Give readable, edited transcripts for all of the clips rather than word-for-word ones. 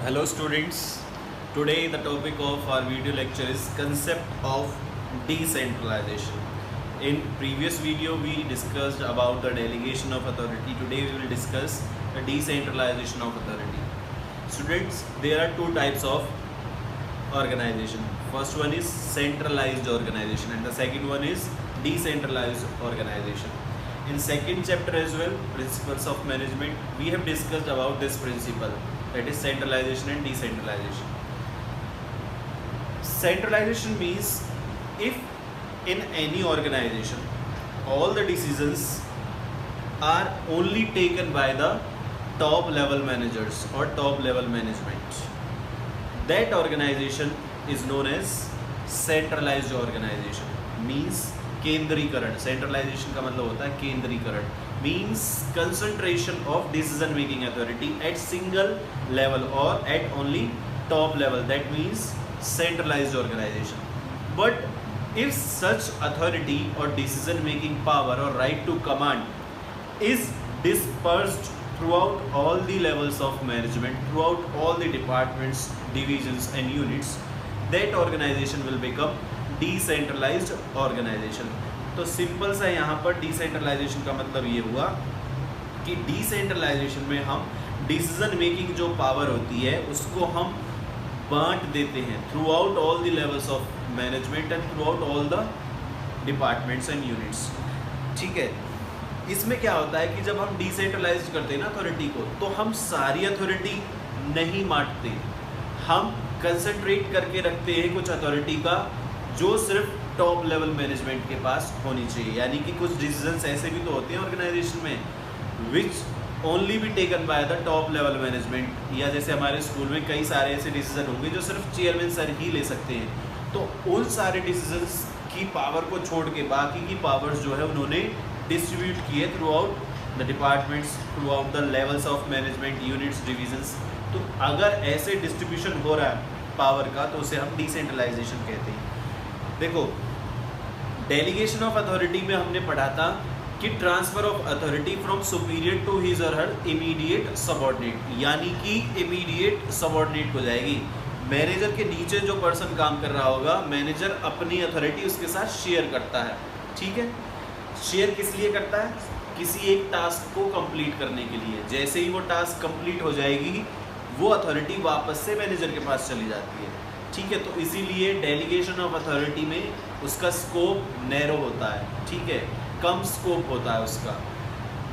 Hello students, today the topic of our video lecture is concept of decentralization. In previous video we discussed about the delegation of authority. Today we will discuss the decentralization of authority. Students, there are two types of organization. First one is centralized organization and the second one is decentralized organization. In second chapter as well, principles of management, we have discussed about this principle, that is centralization and decentralization. Centralization means if in any organization all the decisions are only taken by the top level managers or top level management, that organization is known as centralized organization. Means केंद्रीकरण, centralisation का मतलब होता है केंद्रीकरण, means concentration of decision making authority at single level और at only top level, that means centralised organisation. But if such authority और decision making power और right to command is dispersed throughout all the levels of management, throughout all the departments, divisions and units, that organization will become decentralized organization. तो simple सा यहाँ पर decentralisation का मतलब ये हुआ कि डिसेंट्रलाइजेशन में हम डिसीजन मेकिंग जो पावर होती है उसको हम बांट देते हैं through out all the levels of management and through out all the departments and units. ठीक है, इसमें क्या होता है कि जब हम डिसेंट्रलाइज करते हैं ना अथॉरिटी को, तो हम सारी अथॉरिटी नहीं बांटते, हम कंसंट्रेट करके रखते हैं कुछ अथॉरिटी का जो सिर्फ टॉप लेवल मैनेजमेंट के पास होनी चाहिए. यानी कि कुछ डिसीजंस ऐसे भी तो होते हैं ऑर्गेनाइजेशन में which only be taken by the top level management, या जैसे हमारे स्कूल में कई सारे ऐसे डिसीजन होंगे जो सिर्फ चेयरमैन सर ही ले सकते हैं. तो उन सारे डिसीजंस की पावर को छोड़ के बाकी की पावर्स जो है उन्होंने डिस्ट्रीब्यूट किए through out the departments, through out the levels of management, units, divisions. तो अगर ऐसे डिस्ट्रीब्यूशन हो रहा है पावर का तो उसे हम डिसेंट्रलाइजेशन कहते हैं. देखो, डेलीगेशन ऑफ अथॉरिटी में हमने पढ़ा था कि transfer of authority from superior to his और हर इमीडिएट सबऑर्डिनेट, यानी कि इमीडिएट सबऑर्डिनेट हो जाएगी. मैनेजर के नीचे जो पर्सन काम कर रहा होगा, मैनेजर अपनी अथॉरिटी उसके साथ शेयर करता है. ठीक है, शेयर किस लिए करता है? किसी एक टास्क को कंप्लीट करने के लिए. जैसे ही वो टास्क कंप्लीट हो जाएगी वो अथॉरिटी वापस से मैनेजर के पास चली जाती है. ठीक है, तो इसीलिए डेलीगेशन ऑफ अथॉरिटी में उसका स्कोप नैरो होता है. ठीक है, कम स्कोप होता है उसका.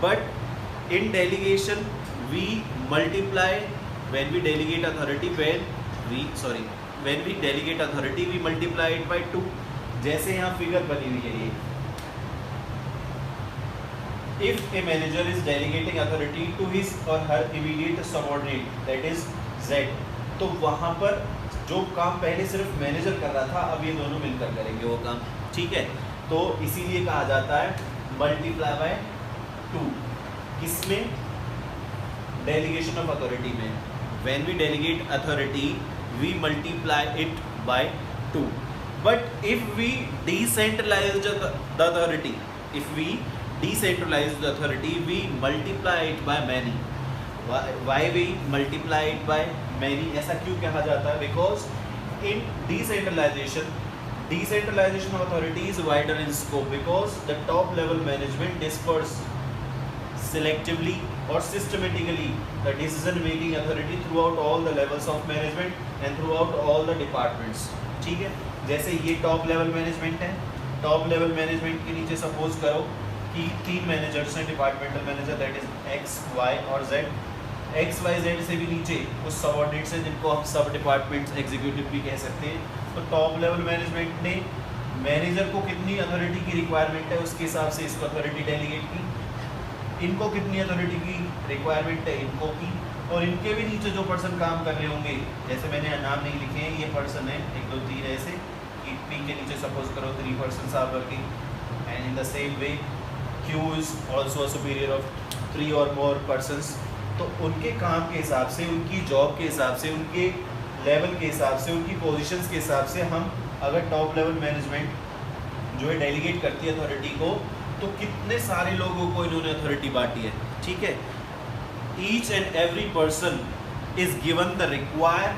But in delegation we multiply when we delegate authority, when we delegate authority we multiply it by 2. जैसे यहाँ फिगर बनी हुई है ये, if a manager is delegating authority to his or her immediate subordinate, that is Z, तो वहाँ पर जो काम पहले सिर्फ मैनेजर कर रहा था अब ये दोनों मिलकर करेंगे वो काम. ठीक है, तो इसीलिए कहा जाता है मल्टीप्लाई बाय 2. किसमें? डेलीगेशन ऑफ अथॉरिटी में. When we delegate authority we multiply it by 2. But if we decentralise the authority, if we decentralize the authority, we multiply it by many. Why we multiply it by many? ऐसा क्यों कहा जाता है? Because in decentralization of authority is wider in scope, because the top level management disperse selectively or systematically the decision making authority throughout all the levels of management and throughout all the departments. ठीक है, जैसे ये top level management है, top level management के नीचे suppose करो कि 3 managers हैं, departmental manager, that is X, Y और जेड. एक्स, वाई, जेड से भी नीचे कुछ सबऑर्डिनेट्स हैं जिनको हम सब डिपार्टमेंट्स एग्जीक्यूटिव भी कह सकते हैं. तो टॉप लेवल मैनेजमेंट ने मैनेजर को कितनी अथॉरिटी की रिक्वायरमेंट है उसके हिसाब से इसको अथॉरिटी डेलीगेट की. इनको कितनी अथॉरिटी की रिक्वायरमेंट है, इनको की. और इनके भी नीचे जो पर्सन काम कर रहे होंगे, जैसे मैंने नाम नहीं लिखे हैं, ये पर्सन है 1 2 3 ऐसे, कि पी के नीचे सपोज करो 3 person are working, and in the same way Q is also a superior of 3 or more persons. तो उनके काम के हिसाब से, उनकी जॉब के हिसाब से, उनके लेवल के हिसाब से, उनकी पोजीशंस के हिसाब से हम अगर टॉप लेवल मैनेजमेंट जो है डेलीगेट करती है अथॉरिटी को, तो कितने सारे लोगों को इन्होंने अथॉरिटी बांटी है. ठीक है, each and every person is given the required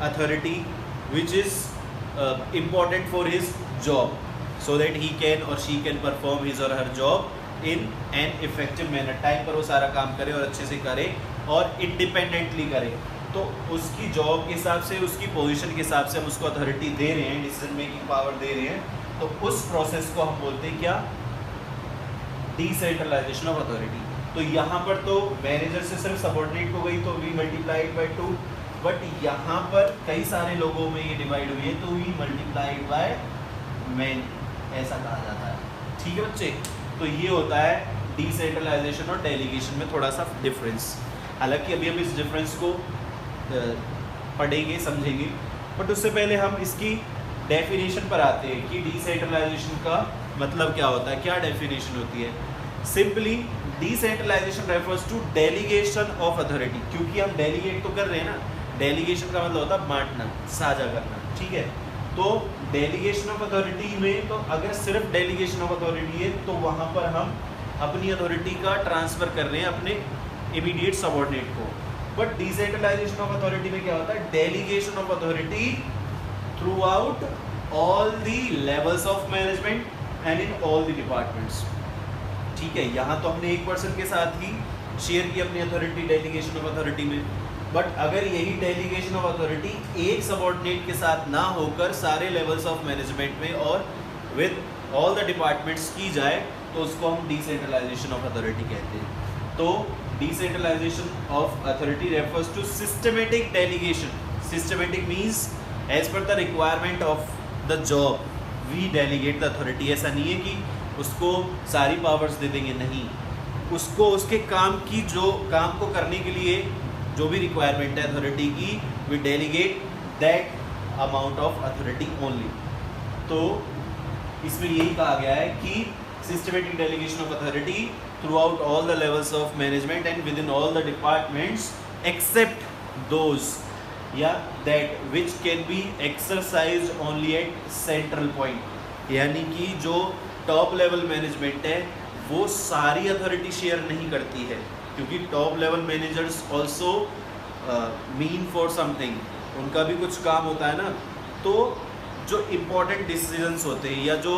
authority which is important for his job, so that he can or she can perform his or her job in an effective manner. Time पर वो सारा काम करे और अच्छे से करे और इंडिपेंडेंटली करे. तो उसकी जॉब के हिसाब से, उसकी पोजीशन के हिसाब से हम उसको अथॉरिटी दे रहे हैं, डिसीजन मेकिंग पावर दे रहे हैं. तो उस प्रोसेस को हम बोलते हैं क्या? Decentralisation of authority. तो यहाँ पर तो मैनेजर से सिर्फ सबऑर्डिनेट को गई तो वी मल्टीप्लाइड बाय 2, बट यहाँ पर कई सारे लोगों में ये डिवाइड हुई है तो वी मल्टीप्लाइड बाय मैन, ऐसा कहा जाता है. ठीक है बच्चे, तो ये होता है डिसेंट्रलाइजेशन और डेलीगेशन में थोड़ा सा डिफरेंस. हालांकि अभी हम इस डिफरेंस को पढ़ेंगे, समझेंगे, बट उससे पहले हम इसकी डेफिनेशन पर आते हैं कि डिसेंट्रलाइजेशन का मतलब क्या होता है, क्या डेफिनेशन होती है. Simply decentralisation refers to delegation of authority. क्योंकि हम डेलीगेट तो कर रहे हैं ना, डेलीगेशन का मतलब होता है बांटना, साझा करना. ठीक है, तो डेलीगेशन ऑफ अथॉरिटी में तो अगर सिर्फ डेलीगेशन ऑफ अथॉरिटी है तो वहाँ पर हम अपनी अथॉरिटी का ट्रांसफ़र कर रहे हैं अपने इमीडिएट सबऑर्डिनेट को. बट डिसेंट्रलाइजेशन ऑफ अथॉरिटी में क्या होता है? Delegation of authority throughout all the levels of management and in all the departments. ठीक है, यहाँ तो हमने एक पर्सन के साथ ही शेयर की अपनी अथॉरिटी डेलीगेशन ऑफ अथॉरिटी में, बट अगर यही डेलीगेशन ऑफ अथॉरिटी एक सबऑर्डिनेट के साथ ना होकर सारे लेवल्स ऑफ मैनेजमेंट में और विद ऑल द डिपार्टमेंट्स की जाए तो उसको हम डिसेंट्रलाइजेशन ऑफ अथॉरिटी कहते हैं. तो decentralization of authority refers to systematic delegation. Systematic means as per the requirement of the job we delegate the authority. ऐसा नहीं है कि उसको सारी पावर्स दे देंगे, नहीं, उसको उसके काम की, जो काम को करने के लिए जो भी रिक्वायरमेंट है अथॉरिटी की, we delegate that amount of authority only. तो इसमें यही कहा गया है कि systematic delegation of authority throughout all the levels of management and within all the departments except those that which can be exercised only at central point. यानी कि जो टॉप लेवल मैनेजमेंट है वो सारी अथॉरिटी शेयर नहीं करती है, क्योंकि top level managers also mean for something, उनका भी कुछ काम होता है ना. तो जो इम्पोर्टेंट डिसीजंस होते हैं या जो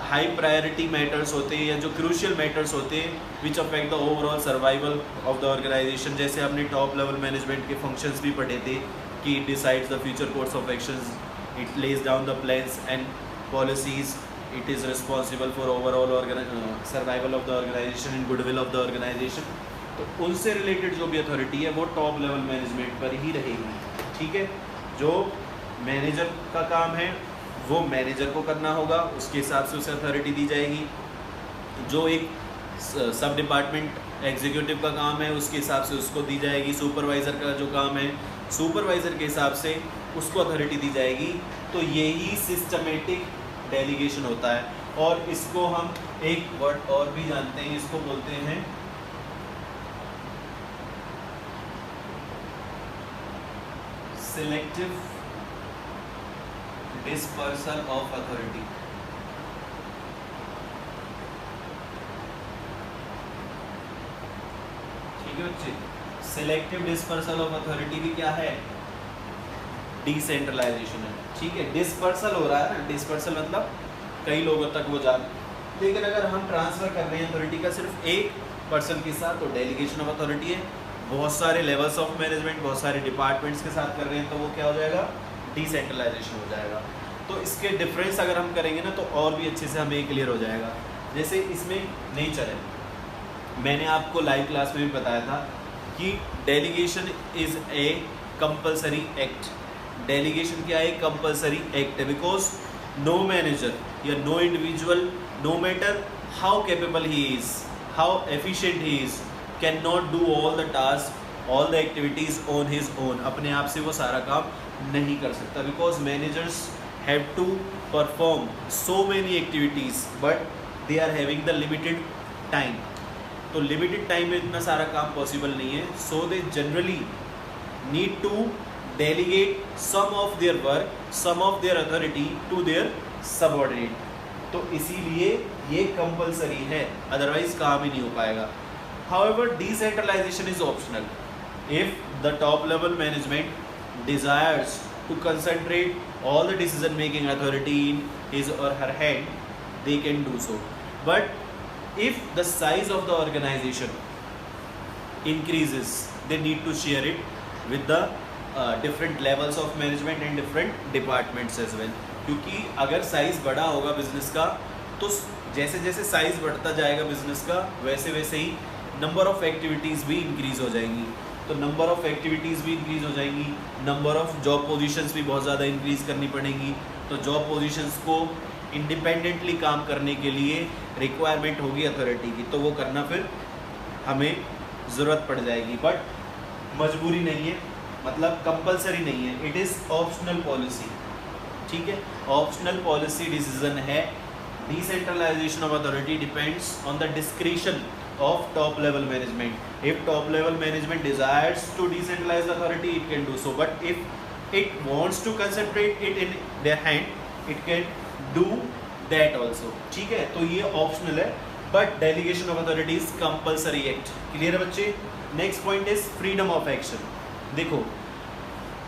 हाई प्रायोरिटी मैटर्स होते हैं या जो क्रूशियल मैटर्स होते हैं which affect the overall survival of the organisation, जैसे हमने टॉप लेवल मैनेजमेंट के फंक्शंस भी पढ़े थे कि it decides the future course of actions, it lays down the plans and policies, it is responsible for overall survival of the organisation and goodwill of the organisation. तो उनसे related जो भी authority है वो टॉप लेवल मैनेजमेंट पर ही रहेगी. ठीक है, जो मैनेजर का काम है वो मैनेजर को करना होगा, उसके हिसाब से उसे अथॉरिटी दी जाएगी. जो एक सब डिपार्टमेंट एग्जीक्यूटिव का काम है उसके हिसाब से उसको दी जाएगी. सुपरवाइज़र का जो काम है सुपरवाइज़र के हिसाब से उसको अथॉरिटी दी जाएगी. तो यही सिस्टमेटिक डेलीगेशन होता है. और इसको हम एक वर्ड और भी जानते हैं, इसको बोलते हैं सिलेक्टिव डिस्पर्सल ऑफ अथॉरिटी. ठीक है बच्चे, सिलेक्टिव डिस्पर्सल ऑफ अथॉरिटी भी क्या है? डिसेंट्रलाइजेशन है. ठीक है, डिस्पर्सल हो रहा है ना, डिस्पर्सल मतलब कई लोगों तक वो जा, लेकिन अगर हम ट्रांसफ़र कर रहे हैं अथॉरिटी का सिर्फ एक पर्सन के साथ तो डेलीगेशन ऑफ अथॉरिटी है. बहुत सारे लेवल्स ऑफ मैनेजमेंट, बहुत सारे डिपार्टमेंट्स के साथ कर रहे हैं तो वो क्या हो जाएगा? डिसेंट्रलाइजेशन हो जाएगा. तो इसके डिफरेंस अगर हम करेंगे ना तो और भी अच्छे से हमें क्लियर हो जाएगा. जैसे इसमें नेचर है, मैंने आपको लाइव क्लास में भी बताया था कि delegation is a compulsory act. Delegation क्या है? कंपलसरी एक्ट है. बिकॉज नो मैनेजर या no individual, no matter how capable he is, how efficient he is, can not do all the task, all the activities on his own. अपने आप से वो सारा काम नहीं कर सकता. Because managers have to perform so many activities but they are having the limited time. तो limited time में इतना सारा काम possible नहीं है. So they generally need to delegate some of their work, some of their authority to their subordinate. तो इसीलिए ये compulsory है, otherwise काम ही नहीं हो पाएगा. However, decentralization is optional. if the top level management desires to concentrate all the decision making authority in his or her hand, they can do so. But if the size of the organization increases, they need to share it with the different levels of management and different departments as well. क्योंकि अगर size बड़ा होगा business का, तो जैसे जैसे size बढ़ता जाएगा बिजनेस का, वैसे वैसे ही नंबर ऑफ एक्टिविटीज़ भी इंक्रीज हो जाएंगी. तो नंबर ऑफ एक्टिविटीज़ भी इंक्रीज हो जाएंगी, नंबर ऑफ जॉब पोजीशंस भी बहुत ज़्यादा इंक्रीज करनी पड़ेंगी. तो जॉब पोजीशंस को इंडिपेंडेंटली काम करने के लिए रिक्वायरमेंट होगी अथॉरिटी की, तो वो करना फिर हमें ज़रूरत पड़ जाएगी. बट मजबूरी नहीं है, मतलब कंपलसरी नहीं है, इट इज़ ऑप्शनल पॉलिसी. ठीक है, ऑप्शनल पॉलिसी डिसीजन है. Decentralisation of authority depends on the discretion of top level management. If top level management desires to decentralize the authority, it can do so. But if it wants to concentrate it in their hand, it can do that also. ठीक है, तो ये optional है. But delegation of authority is compulsory act. Clear है बच्चे? Next point is freedom of action. देखो,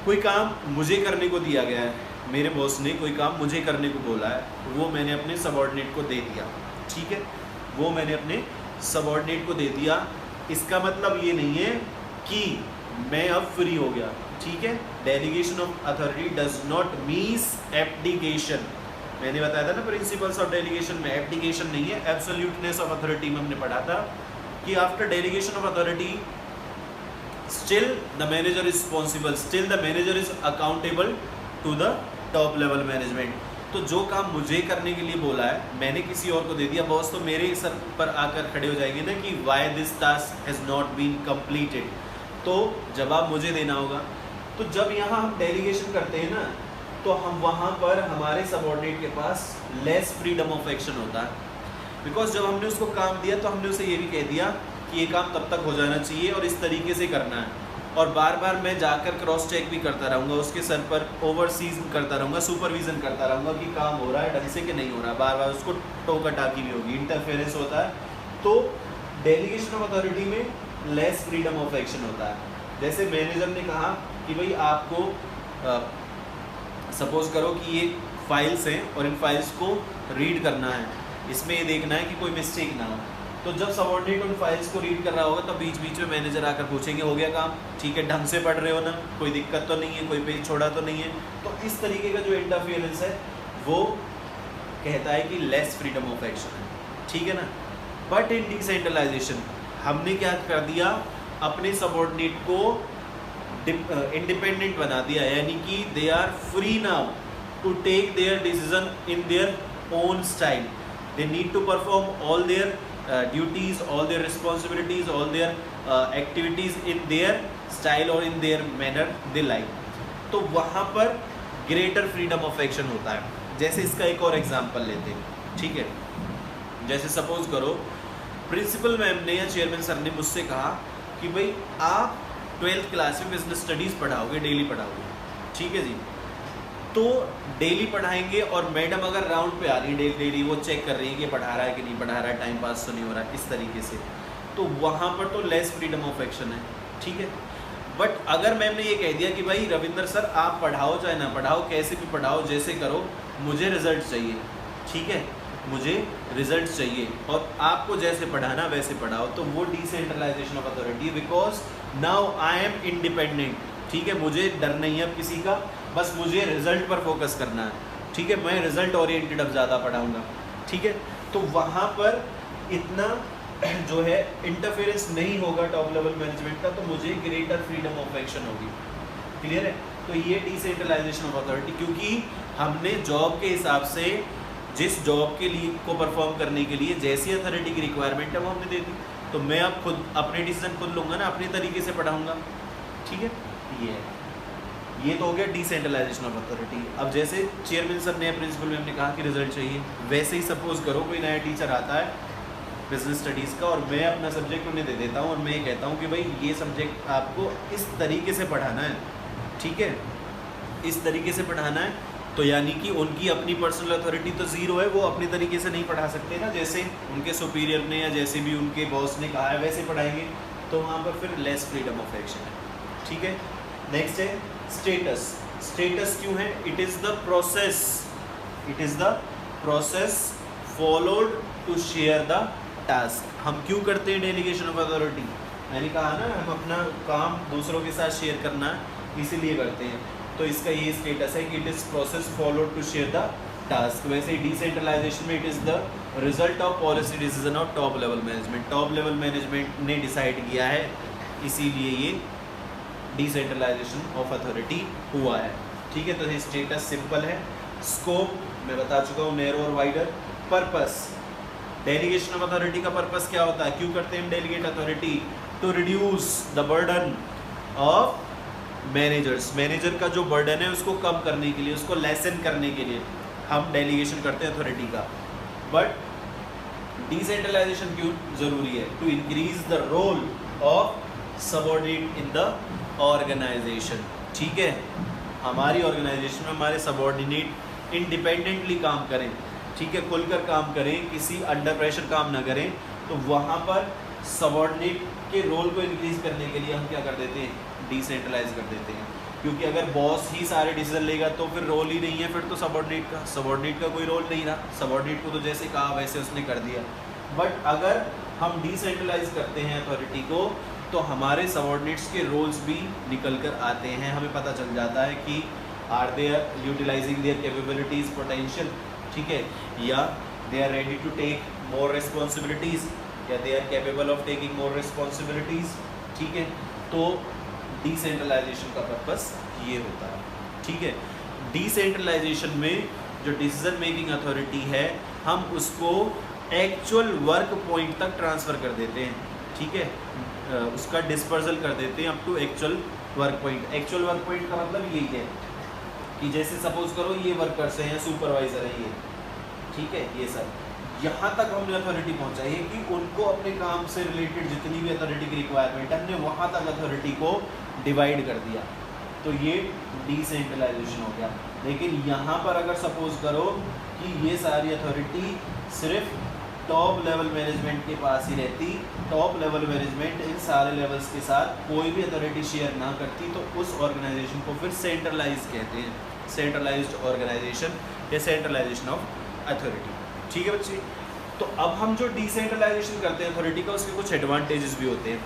कोई काम मुझे करने को दिया गया है, मेरे बॉस ने कोई काम मुझे करने को बोला है, वो मैंने अपने सबऑर्डिनेट को दे दिया. ठीक है, वो मैंने अपने सबऑर्डिनेट को दे दिया. इसका मतलब ये नहीं है कि मैं अब फ्री हो गया. ठीक है, delegation of authority does not means abdication. मैंने बताया था ना प्रिंसिपल्स ऑफ डेलीगेशन में एब्डिकेशन नहीं है, एब्सोल्यूटनेस ऑफ अथॉरिटी में हमने पढ़ा था कि after delegation of authority still the manager is responsible, still the manager is accountable to the top level management. तो जो काम मुझे करने के लिए बोला है, मैंने किसी और को दे दिया, बॉस तो मेरे सर पर आकर खड़े हो जाएंगे ना कि why this task has not been completed. तो जवाब मुझे देना होगा. तो जब यहाँ हम डेलीगेशन करते हैं ना, तो हम वहाँ पर हमारे सबऑर्डिनेट के पास लेस फ्रीडम ऑफ एक्शन होता है. बिकॉज जब हमने उसको काम दिया तो हमने उसे ये भी कह दिया कि ये काम तब तक हो जाना चाहिए और इस तरीके से करना है. और बार बार मैं जाकर क्रॉस चेक भी करता रहूँगा, उसके सर पर ओवरसीज करता रहूँगा, सुपरविज़न करता रहूँगा कि काम हो रहा है ढंग से कि नहीं हो रहा. बार बार उसको टोका टाकी भी होगी, इंटरफेरेंस होता है. तो डेलीगेशन ऑफ अथॉरिटी में लेस फ्रीडम ऑफ एक्शन होता है. जैसे मैनेजर ने कहा कि भाई आपको सपोज करो कि ये फाइल्स हैं और इन फाइल्स को रीड करना है, इसमें ये देखना है कि कोई मिस्टेक ना हो. तो जब सबऑर्डिनेट उन फाइल्स को रीड कर रहा होगा तो बीच बीच में मैनेजर आकर पूछेंगे हो गया काम, ठीक है, ढंग से पढ़ रहे हो ना, कोई दिक्कत तो नहीं है, कोई पेज छोड़ा तो नहीं है. तो इस तरीके का जो इंटरफियरेंस है वो कहता है कि लेस फ्रीडम ऑफ एक्शन है. ठीक है ना. बट इन डिसेंट्रलाइजेशन हमने क्या कर दिया, अपने सबऑर्डिनेट को इंडिपेंडेंट बना दिया, यानी कि they are free now to take their decision in their own style. They need to perform all their duties, all their responsibilities, all their activities in their style or in their manner they like. तो वहाँ पर greater freedom of action होता है. जैसे इसका एक और example लेते हैं. ठीक है, जैसे सपोज करो प्रिंसिपल मैम ने या चेयरमैन सर ने मुझसे कहा कि भाई आप 12th क्लास में बिजनेस स्टडीज़ पढ़ाओगे, डेली पढ़ाओगे. ठीक है जी, तो डेली पढ़ाएंगे और मैडम अगर राउंड पे आ रही है डेली वो चेक कर रही है कि पढ़ा रहा है कि नहीं पढ़ा रहा है, टाइम पास तो नहीं हो रहा है, इस तरीके से, तो वहाँ पर तो लेस फ्रीडम ऑफ एक्शन है. ठीक है. बट अगर मैम ने ये कह दिया कि भाई रविंद्र सर आप पढ़ाओ चाहे ना पढ़ाओ, कैसे भी पढ़ाओ, जैसे करो, मुझे रिजल्ट चाहिए. ठीक है, मुझे रिजल्ट चाहिए और आपको जैसे पढ़ाना वैसे पढ़ाओ, तो वो decentralisation of authority. Because now I am independent. ठीक है, मुझे डर नहीं है अब किसी का, बस मुझे रिजल्ट पर फोकस करना है. ठीक है, मैं रिजल्ट ओरिएंटेड अब ज़्यादा पढ़ाऊँगा. ठीक है, तो वहाँ पर इतना जो है इंटरफेरेंस नहीं होगा टॉप लेवल मैनेजमेंट का, तो मुझे ग्रेटर फ्रीडम ऑफ एक्शन होगी. क्लियर है. तो ये डिसेंट्रलाइजेशन ऑफ अथॉरिटी, क्योंकि हमने जॉब के हिसाब से जिस जॉब के लिए को परफॉर्म करने के लिए जैसी अथॉरिटी की रिक्वायरमेंट है वो हमने दे दी, तो मैं अब खुद अपने डिसीजन खुद लूँगा ना, अपने तरीके से पढ़ाऊँगा. ठीक है, ये तो हो गया डिसेंट्रलाइजेशन ऑफ अथॉरिटी. अब जैसे चेयरमैन सर ने प्रिंसिपल मैम ने कहा कि रिजल्ट चाहिए, वैसे ही सपोज करो कोई नया टीचर आता है बिजनेस स्टडीज़ का और मैं अपना सब्जेक्ट उन्हें दे देता हूँ और मैं ये कहता हूँ कि भाई ये सब्जेक्ट आपको इस तरीके से पढ़ाना है. ठीक है, इस तरीके से पढ़ाना है, तो यानी कि उनकी अपनी पर्सनल अथॉरिटी तो ज़ीरो है, वो अपने तरीके से नहीं पढ़ा सकते ना, जैसे उनके सुपीरियर ने या जैसे भी उनके बॉस ने कहा है वैसे पढ़ाएंगे, तो वहाँ पर फिर लेस फ्रीडम ऑफ एक्शन है. ठीक है। नेक्स्ट है स्टेटस। स्टेटस क्यों है? It is the process, it is the process followed to share the task. हम क्यों करते हैं डेलीगेशन ऑफ अथॉरिटी? मैंने कहा ना, हम अपना काम दूसरों के साथ शेयर करना इसीलिए करते हैं। तो इसका ये स्टेटस है कि it is process followed to share the task. वैसे डिसेंट्रलाइजेशन में it is the result of policy decision of top level management. Top level management ने डिसाइड किया है, इसीलिए ये डिसेंट्रलाइजेशन ऑफ अथॉरिटी हुआ है। ठीक है, तो ये स्टेटस सिंपल है। स्कोप मैं बता चुका हूँ, नैरो और wider. Purpose, delegation of authority का पर्पस क्या होता है? क्यों करते हैं हम delegate authority? To reduce the burden of managers. Manager का जो बर्डन है उसको कम करने के लिए, उसको लेसन करने के लिए हम डेलीगेशन करते हैं अथॉरिटी का। बट डिसेंट्रलाइजेशन क्यों जरूरी है? To increase the role of subordinate in the organisation. ठीक है, हमारी ऑर्गेनाइजेशन में हमारे सबऑर्डिनेट इंडिपेंडेंटली काम करें, ठीक है, खुलकर काम करें, किसी अंडर प्रेशर काम ना करें। तो वहाँ पर सबऑर्डिनेट के रोल को इंक्रीज करने के लिए हम क्या कर देते हैं? डिसेंट्रलाइज कर देते हैं। क्योंकि अगर बॉस ही सारे डिसीजन लेगा तो फिर रोल ही नहीं है, फिर तो सबऑर्डिनेट का कोई रोल नहीं रहा। सबऑर्डिनेट को तो जैसे कहा वैसे उसने कर दिया। बट अगर हम डिसेंट्रलाइज करते हैं अथॉरिटी को तो हमारे सबऑर्डिनेट्स के रोल्स भी निकल कर आते हैं। हमें पता चल जाता है कि are they are utilising their capabilities, potential, ठीक है, या they are ready to take more responsibilities, या they are capable of taking more responsibilities. ठीक है, तो डिसेंट्रलाइजेशन का पर्पस ये होता है। ठीक है, डिसेंट्रलाइजेशन में जो डिसीजन मेकिंग अथॉरिटी है हम उसको एक्चुअल वर्क पॉइंट तक ट्रांसफ़र कर देते हैं। ठीक है, उसका डिस्पर्सल कर देते हैं up to actual work point. Actual work point का मतलब यही है कि जैसे सपोज करो ये वर्कर्स हैं या सुपरवाइज़र है ये, ठीक है, ये सब यहाँ तक हमने अथॉरिटी पहुँचाई है कि उनको अपने काम से रिलेटेड जितनी भी अथॉरिटी की रिक्वायरमेंट है हमने वहाँ तक अथॉरिटी को डिवाइड कर दिया। तो ये डिसेंट्रलाइजेशन हो गया। लेकिन यहाँ पर अगर सपोज करो कि ये सारी अथॉरिटी सिर्फ टॉप लेवल मैनेजमेंट के पास ही रहती, टॉप लेवल मैनेजमेंट इन सारे लेवल्स के साथ कोई भी अथॉरिटी शेयर ना करती, तो उस ऑर्गेनाइजेशन को फिर सेंट्रलाइज कहते हैं, सेंट्रलाइज्ड ऑर्गेनाइजेशन या सेंट्रलाइजेशन ऑफ अथॉरिटी। ठीक है बच्चे, तो अब हम जो डिसेंट्रलाइजेशन करते हैं अथॉरिटी का उसके कुछ एडवांटेजेस भी होते हैं,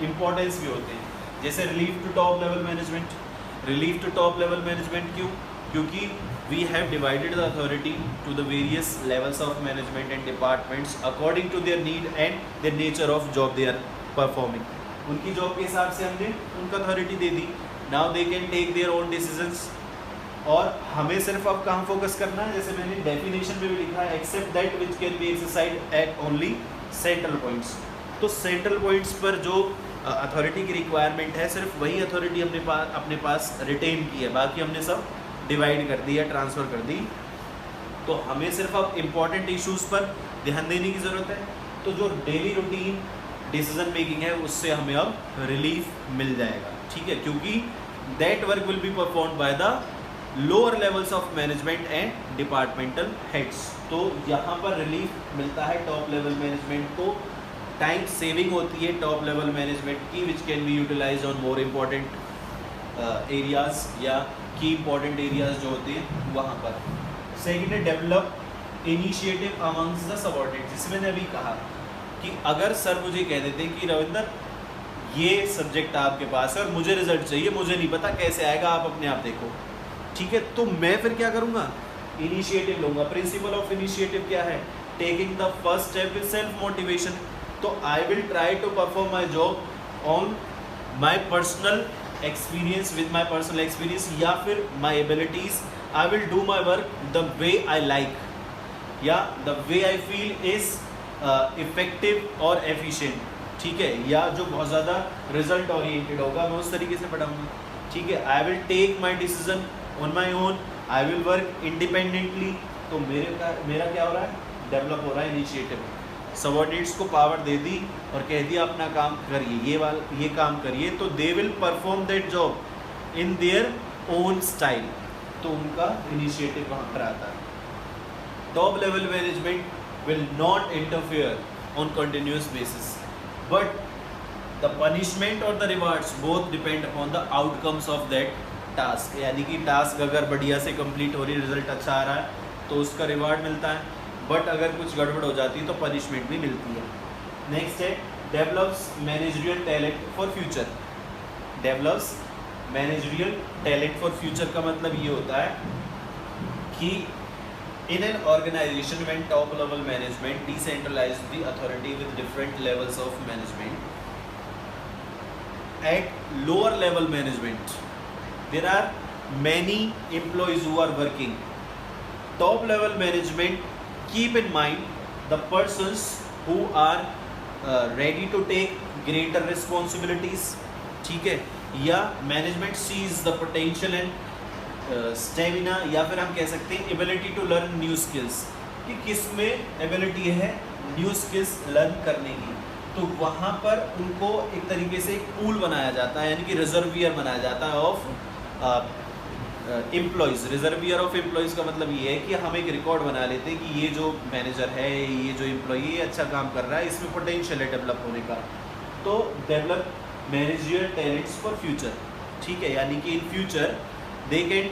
इंपॉर्टेंस भी होते हैं। जैसे relief to top level management. Relief to top level management क्यों? क्योंकि we have divided the authority to the various levels of management and departments according to their need and their nature of job they are performing. उनकी job के हिसाब से हमने उनको authority दे दी। Now they can take their own decisions. और हमें सिर्फ अब कहाँ फोकस करना है? जैसे मैंने डेफिनेशन में भी लिखा है, except that which can be exercised at only central points. तो सेंट्रल पॉइंट्स पर जो अथॉरिटी की रिक्वायरमेंट है सिर्फ वही अथॉरिटी अपने पास रिटेन की है, बाकी हमने सब डिवाइड कर दी है, ट्रांसफ़र कर दी। तो हमें सिर्फ अब इम्पॉर्टेंट इश्यूज़ पर ध्यान देने की ज़रूरत है। तो जो डेली रूटीन डिसीजन मेकिंग है उससे हमें अब रिलीफ मिल जाएगा। ठीक है, क्योंकि that work will be performed by the lower levels of management and departmental heads. तो यहाँ पर रिलीफ मिलता है टॉप लेवल मैनेजमेंट को, टाइम सेविंग होती है टॉप लेवल मैनेजमेंट की, which can be utilise on more important areas या की इम्पॉर्टेंट एरियाज जो होते हैं वहाँ पर। सेकेंड है develop initiative amongst the subordinate. जिसमें मैंने अभी कहा कि अगर सर मुझे कह देते हैं कि रविंदर ये सब्जेक्ट आपके पास है और मुझे रिजल्ट चाहिए, मुझे नहीं पता कैसे आएगा, आप अपने आप देखो, ठीक है, तो मैं फिर क्या करूँगा? इनिशिएटिव लूँगा। प्रिंसिपल ऑफ इनिशिएटिव क्या है? Taking the first step with self motivation. तो I will try to perform my job on my personal experience, with my personal experience, या फिर my abilities. I will do my work the way I like, या the way I feel is effective और efficient. ठीक है, या जो बहुत ज़्यादा रिजल्ट ओरिएंटेड होगा मैं उस तरीके से पढ़ाऊँगा। ठीक है, I will take my decision on my own, I will work independently. तो मेरा क्या हो रहा है? डेवलप हो रहा है इनिशिएटिव। सबऑर्डिनेट्स को पावर दे दी और कह दिया अपना काम करिए, ये काम करिए, तो they will perform that job in their own style. तो उनका इनिशिएटिव वहाँ पर आता है। Top level management will not interfere on continuous basis, but the the punishment और the rewards both depend upon the outcomes of that task, यानी कि task अगर बढ़िया से कंप्लीट हो रही है, रिजल्ट अच्छा आ रहा है तो उसका रिवार्ड मिलता है, बट अगर कुछ गड़बड़ हो जाती है तो पनिशमेंट भी मिलती है। नेक्स्ट है develops managerial talent for future. Develops managerial talent for future का मतलब ये होता है कि in an organization when top level management decentralize the authority with different levels of management, at lower level management there are many employees who are working. Top level management keep in mind the persons who are ready to take greater responsibilities, ठीक है, या management sees the potential and stamina, या फिर हम कह सकते हैं ability to learn new skills, कि किस में एबिलिटी है न्यू स्किल्स लर्न करने की, तो वहाँ पर उनको एक तरीके से एक पूल बनाया जाता है, यानी कि रिजर्वियर बनाया जाता है of employees. Reservoir of employees का मतलब ये है कि हम एक रिकॉर्ड बना लेते हैं कि ये जो मैनेजर है, ये जो एम्प्लॉई है अच्छा काम कर रहा है, इसमें पोटेंशियल है डेवलप होने का, तो develop managerial talents for future, ठीक है, यानी कि in future they can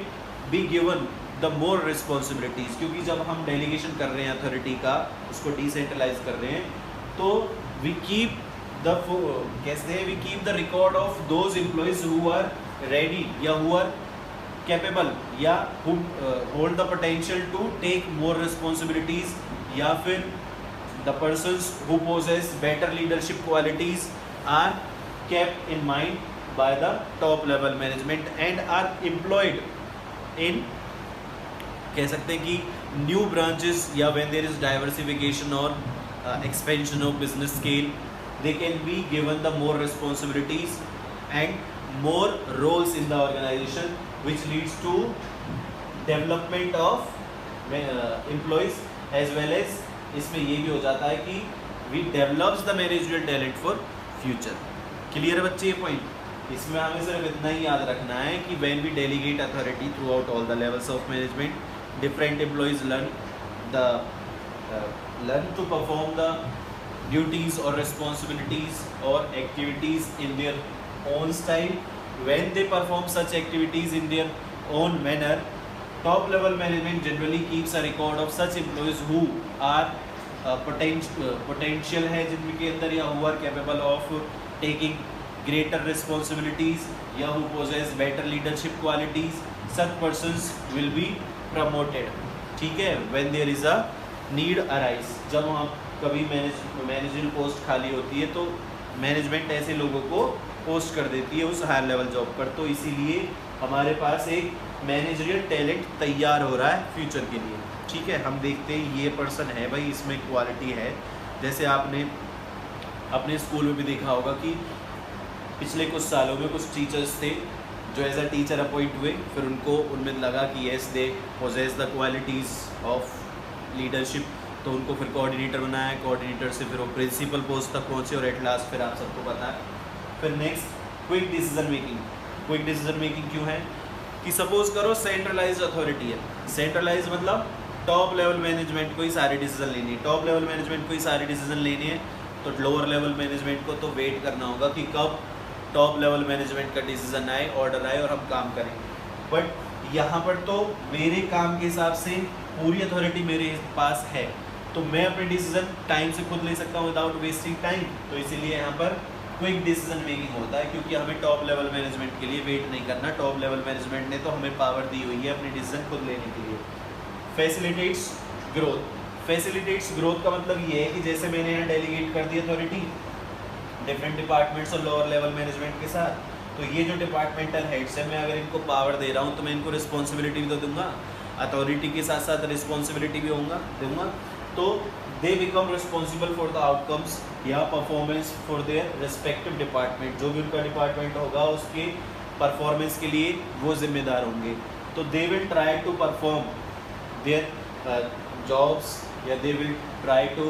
be given the more responsibilities, क्योंकि जब हम डेलीगेशन कर रहे हैं अथॉरिटी का, उसको डिसेंट्रलाइज कर रहे हैं, तो वी कीप द कैसे हैं, we keep the record of those employees who are ready या हु आर कैपेबल या who hold the potential to take more responsibilities, या फिर the persons who possess better leadership qualities are kept in mind by the top level management and are employed in, कह सकते हैं कि new branches, या when there is diversification or expansion of business scale, they can be given the more responsibilities and more roles in the organization, which leads to development of employees, as well as इसमें ये भी हो जाता है कि we develops the managerial talent for future। Clear है बच्चे ये पॉइंट? इसमें हमें सिर्फ इतना ही याद रखना है कि when we delegate authority throughout all the levels of management, different employees learn to perform the duties और रिस्पॉन्सिबिलिटीज और activities in their own style. When they perform such activities in their own manner, top level management generally keeps a record of such employees who are potential है जिनके अंदर, या who are capable of taking greater responsibilities, या who possess better leadership qualities, such persons will be promoted, ठीक है, when there is a need arise। जब हम कभी मैनेजरियल पोस्ट खाली होती है तो मैनेजमेंट ऐसे लोगों को पोस्ट कर देती है उस हायर लेवल जॉब पर, तो इसीलिए हमारे पास एक मैनेजरियल टैलेंट तैयार हो रहा है फ्यूचर के लिए, ठीक है। हम देखते हैं ये पर्सन है भाई, इसमें क्वालिटी है, जैसे आपने अपने स्कूल में भी देखा होगा कि पिछले कुछ सालों में कुछ टीचर्स थे जो एज अ टीचर अपॉइंट हुए, फिर उनको उनमें लगा कि yes they possess the qualities of leadership, तो उनको फिर कोऑर्डिनेटर बनाया, कोऑर्डिनेटर से फिर वो प्रिंसिपल पोस्ट तक पहुँचे, और एट लास्ट फिर आप सबको पता है। फिर next quick decision making. Quick decision making क्यों है कि सपोज करो सेंट्रलाइज अथॉरिटी है, सेंट्रलाइज मतलब टॉप लेवल मैनेजमेंट को ही सारे डिसीजन लेने हैं, टॉप लेवल मैनेजमेंट को ही सारे डिसीजन लेने हैं, तो लोअर लेवल मैनेजमेंट को तो वेट करना होगा कि कब टॉप लेवल मैनेजमेंट का डिसीजन आए, ऑर्डर आए और हम काम करेंगे। बट यहाँ पर तो मेरे काम के हिसाब से पूरी अथॉरिटी मेरे पास है, तो मैं अपने डिसीजन टाइम से खुद ले सकता हूँ विदाउट वेस्टिंग टाइम, तो इसीलिए यहाँ पर क्विक डिसीजन मेकिंग होता है, क्योंकि हमें टॉप लेवल मैनेजमेंट के लिए वेट नहीं करना, टॉप लेवल मैनेजमेंट ने तो हमें पावर दी हुई है अपने डिसीजन खुद लेने के लिए। Facilitates growth. फैसिलिटेट्स ग्रोथ का मतलब ये है कि जैसे मैंने यहाँ डेलीगेट कर दी अथॉरिटी डिफरेंट डिपार्टमेंट्स और लोअर लेवल मैनेजमेंट के साथ, तो ये जो डिपार्टमेंटल हेड्स है, मैं अगर इनको पावर दे रहा हूँ तो मैं इनको रिस्पॉन्सिबिलिटी भी तो दूंगा, अथॉरिटी के साथ साथ रिस्पॉन्सिबिलिटी भी दूंगा, तो they become responsible for the outcomes या performance for their respective department, जो भी उनका डिपार्टमेंट होगा उसके परफॉर्मेंस के लिए वो जिम्मेदार होंगे, तो they will try to perform their jobs, या they will try to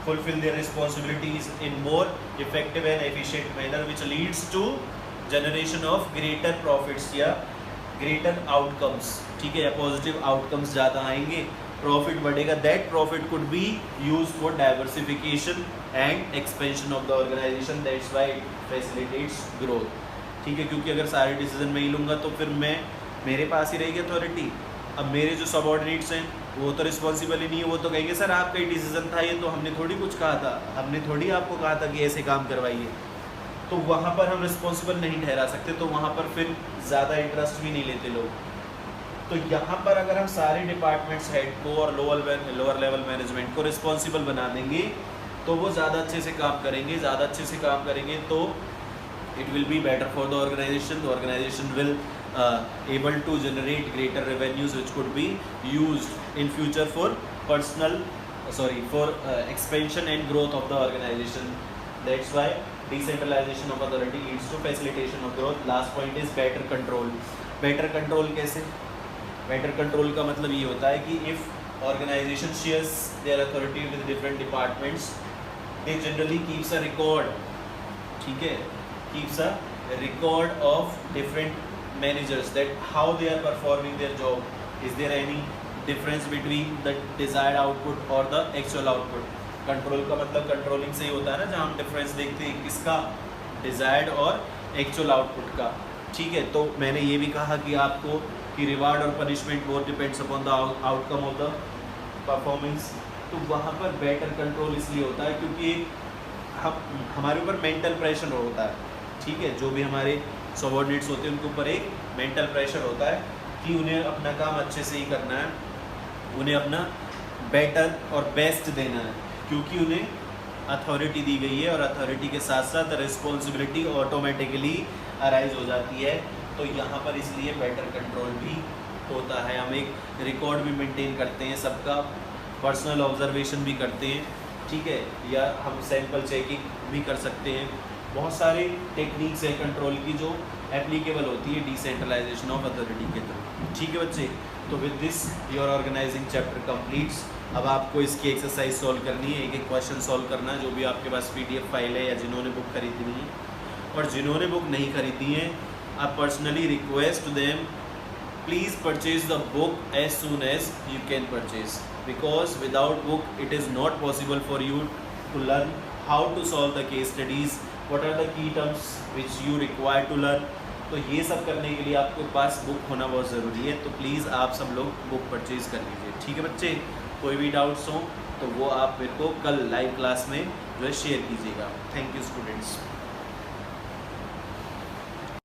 fulfill their responsibilities in more effective and efficient manner, which leads to generation of greater profits या greater outcomes, ठीक है, या positive outcomes ज़्यादा आएंगे, profit बढ़ेगा, that profit could be use for diversification and expansion of the organisation, that's why it facilitates growth. ठीक है, क्योंकि अगर सारे डिसीजन मैं ही लूँगा तो फिर मेरे पास ही रहेगी अथॉरिटी। अब मेरे जो सबऑर्डिनेट्स हैं वो तो रिस्पॉन्सिबल ही नहीं है, वो तो कहेंगे सर आपका ही डिसीजन था ये, तो हमने थोड़ी कुछ कहा था, हमने थोड़ी आपको कहा था कि ऐसे काम करवाइए। तो वहाँ पर हम रिस्पॉन्सिबल नहीं ठहरा सकते, तो वहाँ पर फिर ज़्यादा इंटरेस्ट भी नहीं लेते लोग। तो यहाँ पर अगर हम सारे डिपार्टमेंट्स हेड को और लोअर लेवल मैनेजमेंट को रिस्पॉन्सिबल बना देंगे तो वो ज़्यादा अच्छे से काम करेंगे, ज़्यादा अच्छे से काम करेंगे तो it will be better for the organization will able to generate greater revenues which could be used in future for expansion and growth of the organization. That's why decentralization of authority leads to facilitation of growth. Last point is better control. Better control कैसे? Better control का मतलब ये होता है कि if organization shares their authority with different departments, they generally keeps a record. ठीक है, keeps a record of different managers that how they are performing their job. Is there any difference between the desired output or the actual output? Control का मतलब controlling से ही होता है ना, जहाँ हम डिफरेंस देखते हैं किसका, डिजायर्ड और एक्चुअल आउटपुट का। ठीक है, तो मैंने ये भी कहा कि आपको कि रिवार्ड और punishment both depends upon the outcome of the performance. तो वहाँ पर बेटर कंट्रोल इसलिए होता है क्योंकि हमारे ऊपर मेंटल प्रेशर होता है। ठीक है, जो भी हमारे सबऑर्डिनेट्स होते हैं उनके ऊपर एक मेंटल प्रेशर होता है कि उन्हें अपना काम अच्छे से ही करना है, उन्हें अपना बेटर और बेस्ट देना है, क्योंकि उन्हें अथॉरिटी दी गई है और अथॉरिटी के साथ साथ रिस्पॉन्सिबिलिटी ऑटोमेटिकली अराइज हो जाती है। तो यहाँ पर इसलिए बेटर कंट्रोल भी होता है। हम एक रिकॉर्ड भी मेंटेन करते हैं सबका, पर्सनल ऑब्जर्वेशन भी करते हैं। ठीक है, या हम सैंपल चेकिंग भी कर सकते हैं। बहुत सारे टेक्निक्स है कंट्रोल की जो एप्लीकेबल होती है डिसेंट्रलाइजेशन ऑफ अथॉरिटी के थ्रू। ठीक है बच्चे, तो with this your organising chapter completes. अब आपको इसकी एक्सरसाइज सॉल्व करनी है, एक एक क्वेश्चन सॉल्व करना है, जो भी आपके पास पीडीएफ फाइल है या जिन्होंने बुक खरीदी है, और जिन्होंने बुक नहीं खरीदी है आप personally request them please purchase the book as soon as you can purchase, because without book it is not possible for you to learn how to solve the case studies, what are the key terms which you require to learn. तो ये सब करने के लिए आपके पास book होना बहुत ज़रूरी है। तो प्लीज़ आप सब लोग बुक परचेज़ कर लीजिए। ठीक है बच्चे, कोई भी डाउट्स हो तो वो आप मेरे को कल लाइव क्लास में जो है शेयर कीजिएगा। Thank you students.